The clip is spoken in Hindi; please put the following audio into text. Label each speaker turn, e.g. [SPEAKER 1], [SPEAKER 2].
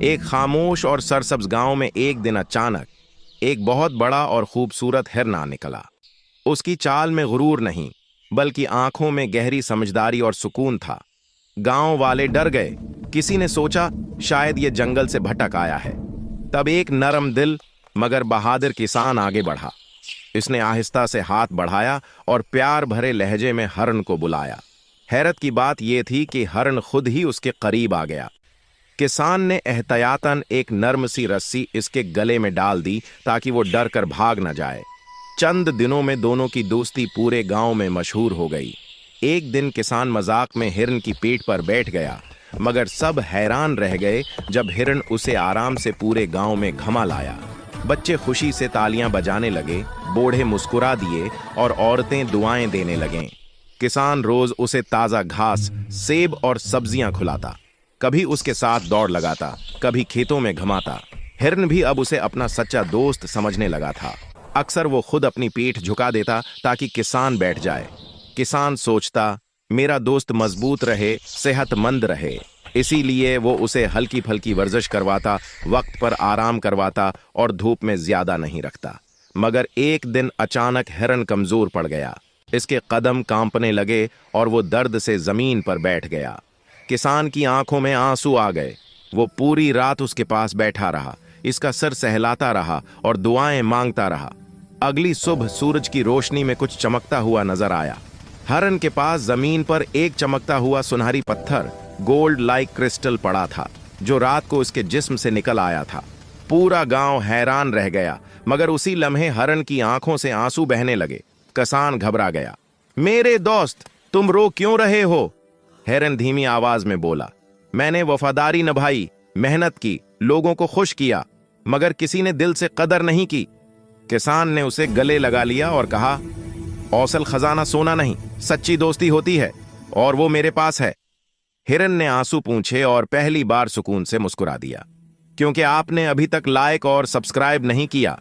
[SPEAKER 1] एक खामोश और सरसब्ज गांव में एक दिन अचानक एक बहुत बड़ा और खूबसूरत हिरन आ निकला। उसकी चाल में गुरूर नहीं, बल्कि आंखों में गहरी समझदारी और सुकून था। गांव वाले डर गए। किसी ने सोचा शायद ये जंगल से भटक आया है। तब एक नरम दिल मगर बहादुर किसान आगे बढ़ा। इसने आहिस्ता से हाथ बढ़ाया और प्यार भरे लहजे में हरण को बुलाया। हैरत की बात यह थी कि हरण खुद ही उसके करीब आ गया। किसान ने एहतियातन एक नर्म सी रस्सी इसके गले में डाल दी ताकि वो डर कर भाग न जाए। चंद दिनों में दोनों की दोस्ती पूरे गांव में मशहूर हो गई। एक दिन किसान मजाक में हिरन की पीठ पर बैठ गया, मगर सब हैरान रह गए जब हिरन उसे आराम से पूरे गांव में घुमा लाया। बच्चे खुशी से तालियां बजाने लगे, बूढ़े मुस्कुरा दिए और औरतें दुआएं देने लगें। किसान रोज उसे ताजा घास, सेब और सब्जियां खिलाता। कभी उसके साथ दौड़ लगाता, कभी खेतों में घुमाता। हिरन भी अब उसे अपना सच्चा दोस्त समझने लगा था। अक्सर वो खुद अपनी पीठ झुका देता ताकि किसान बैठ जाए। किसान सोचता, मेरा दोस्त मजबूत रहे, सेहतमंद रहे। इसीलिए वो उसे हल्की फल्की वर्जिश करवाता, वक्त पर आराम करवाता और धूप में ज्यादा नहीं रखता। मगर एक दिन अचानक हिरन कमजोर पड़ गया। इसके कदम कांपने लगे और वो दर्द से जमीन पर बैठ गया। किसान की आंखों में आंसू आ गए। वो पूरी रात उसके पास बैठा रहा, इसका सर सहलाता रहा और दुआएं मांगता रहा। अगली सुबह सूरज की रोशनी में कुछ चमकता हुआ नजर आया। हरण के पास जमीन पर एक चमकता हुआ सुनहरी पत्थर, गोल्ड लाइक क्रिस्टल पड़ा था, जो रात को उसके जिस्म से निकल आया था। पूरा गांव हैरान रह गया, मगर उसी लम्हे हरण की आंखों से आंसू बहने लगे। किसान घबरा गया। मेरे दोस्त, तुम रो क्यों रहे हो? हिरन धीमी आवाज में बोला। मैंने वफादारी निभाई, मेहनत की, लोगों को खुश किया, मगर किसी ने दिल से कदर नहीं की। किसान ने उसे गले लगा लिया और कहा, औसल खजाना सोना नहीं, सच्ची दोस्ती होती है, और वो मेरे पास है। हिरन ने आंसू पूंछे और पहली बार सुकून से मुस्कुरा दिया। क्योंकि आपने अभी तक लाइक और सब्सक्राइब नहीं किया,